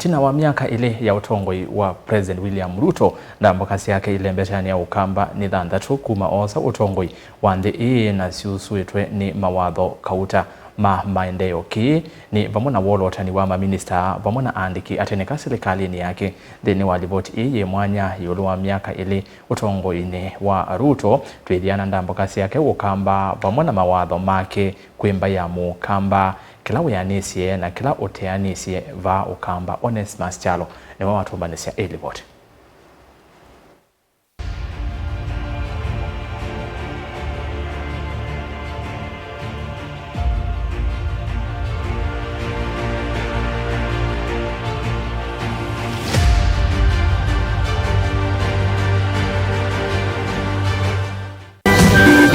Itina wa miaka ile ya utongoi wa President William Ruto na mbakasi yake ile mbetani ya ukamba ni thanthatu kuma osa utongoi wa nthi na ciusuitwe ni mawatho kauta maendeleo ki ni vamwe wolotani wa maminista vamwe na andiki ateneka serikali yake thini wa ripoti ye mwanya yulu wa miaka ile utongoi wa Ruto twithiana ndambakasi yake ukamba vamwe na mawatho make kwimba ya mukamba kila uyanisie na kila uteanisie va ukamba Onesmus Chalo ni wawatumbanisia A-Report.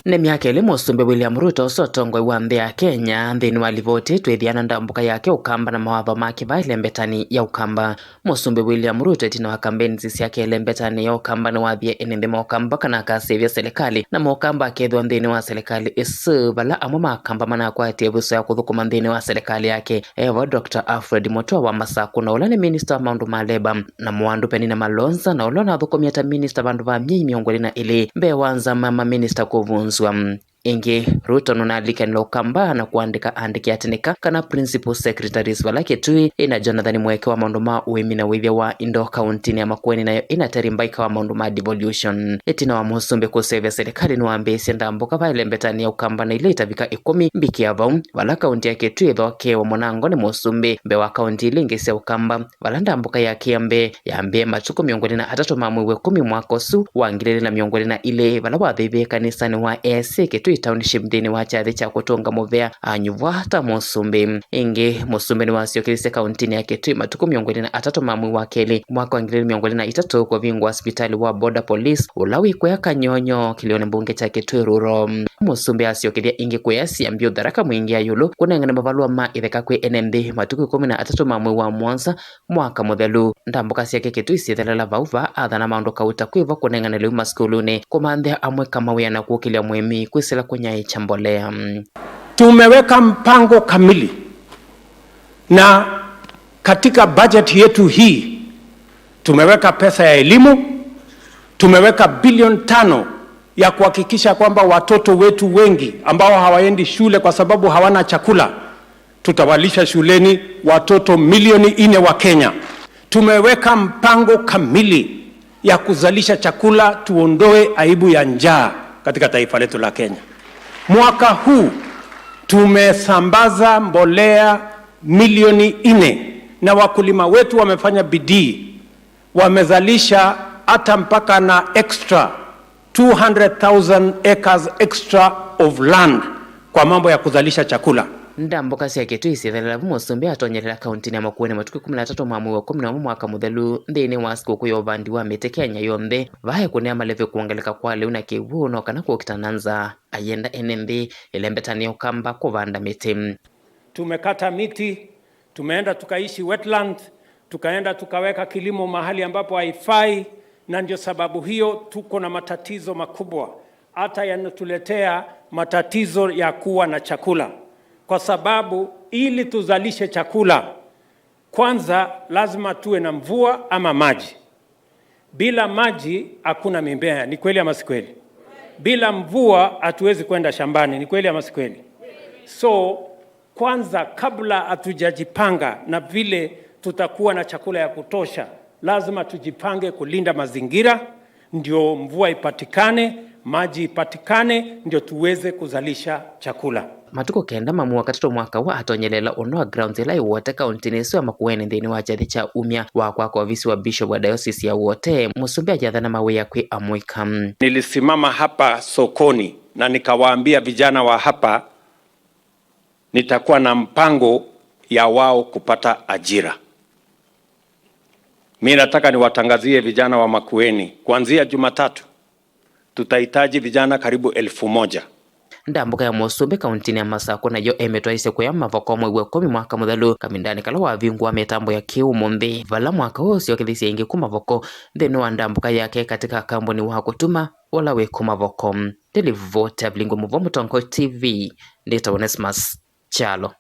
Ni miaka ile musumbi William Ruto sotongoi wa nthi ya Kenya nthini wa ripoti twithiana ndambuka yake ukamba na mawatho make va ilembetani ya ukamba. Musumbi William Ruto itina wa kampeni ciake ilembetani ya ukamba ni wathie inthi maukamba kana akasivia serikali na maukamba akethwa nthini wa serikali isu vala amwe makamba manakwatie vuso ya kuthukuma nthini wa serikali yake. Evo Dr. Alfred Mutua wa Masaku na ula ni minister wa maundu ma leba na Mwandu Penina Malonza na ula na thukumia ta minister vandu va myei miongoni na ili mbe wanza mama minister kuvunzwa. Ingi Ruto nunalikanila ukamba na kuandika andiki atenika kana principal secretaries vala Kitui ina Jonathan Mweke wa maundu ma uimi na withia wa Indo County ya Makueni nayo ina Terry Mbaika wa maundu ma devolution. Itina wa musumbi kusevya serikali nuambesi ndambuka va ilembetani ya ukamba na ile itavika 10 mbiki ya vau vala kaunti ya Kitui thoke wa Mwanango ni musumbi mbe wa kaunti ilingi sia ukamba vala ndambuka ya Kiambe yambe matuku miongoni na atatu mamwe 10 mwakosu wa ngiriri na miongoni na ile vala wathive kanisani wa EAC Kitui township ndini wa chathi cha kutunga muvea anyuvwa hata musumbi. Ingi musumbi ni wasiokilise kauntini ya Kitui matuku miongoni na atatu mamwe wa keli mwaka wa ngiriri miongoni na itatu kwa vingu wa hospitali wa border police ulawi kwea Kanyonyo kilioni mbunge cha Kitui Ruro. Musumbi asiokilia ingi kwesi ambio dharaka mwingi ya yulu kunengane mavalua ma itheka kwe NMD matuku 13 mamwe wa Mwanza mwaka muthelu. Ndambuka siake Kitui sithalela vauva athana maundu kauta kwiva kunengane liuma skuluni kumandhea amwe kama wea na kukilia mwemi kwisila kunyai chambolea. Tumeweka mpango kamili na katika budget yetu hii tumeweka pesa ya elimu, tumeweka bilioni 5 ya kuhakikisha kwamba watoto wetu wengi ambao hawaendi shule kwa sababu hawana chakula tutawalisha shuleni watoto milioni 4 wa Kenya. Tumeweka mpango kamili ya kuzalisha chakula tuondoe aibu ya njaa katika taifa letu la Kenya. Mwaka huu tumesambaza mbolea milioni 4 na wakulima wetu wamefanya bidii, wamezalisha hata mpaka na extra 200,000 acres extra of land kwa mambo ya kuzalisha chakula. Ndambuka sia Kitui sithalela musumbi atonyelela kauntini ya Makueni matuku 13 mamwe wa 11 mwaka muthelu nthini wa siku ya uvandi wa miti Kenya yonthe vae kunea maleve kuongeleka kwa liu na kivuno kana kukitananza ayenda NMB ilembetani ya ukamba kuvanda miti. Tumekata miti, tumeenda tukaishi wetland, tukaenda tukaweka kilimo mahali ambapo haifai, na ndio sababu hiyo tuko na matatizo makubwa hata yanatuletea matatizo ya kuwa na chakula. Kwa sababu ili tuzalishe chakula kwanza lazima tuwe na mvua ama maji. Bila maji hakuna mimea, ni kweli ama si kweli? Bila mvua hatuwezi kwenda shambani, ni kweli ama si kweli? So kwanza kabla hatujajipanga na vile tutakuwa na chakula ya kutosha, lazima tujipange kulinda mazingira ndio mvua ipatikane, maji ipatikane ndio tuweze kuzalisha chakula. Matuko kenda mamu wakatatu mwaka wa atonyelela unoa grounds ila iwote kauntini isu ya Makueni nthini wa chathi cha umya wakwa kwa visi wa bishop wa diocese ya uote musumbi ajathana mawe ya kwi amwika. Nilisimama hapa sokoni na nikawaambia vijana wa hapa nitakuwa na mpango ya wao kupata ajira. Mimi nataka niwatangazie vijana wa Makueni kuanzia Jumatatu tutahitaji vijana karibu 1,000. Ndambuka ya musumbi kauntini ya Masaku na yo emetwaise kuya mavoko mwe 10 mwaka muthelu kamindani kala wa vingu wa mitambo ya kiumunthi vala mwaka usio kithisia ingi kumavoko nthini wa ndambuka yake katika kambuni wa kutuma wala we kumavoko. Delivote Avlingo Muvomo Tonko TV Data Onesmus Chalo.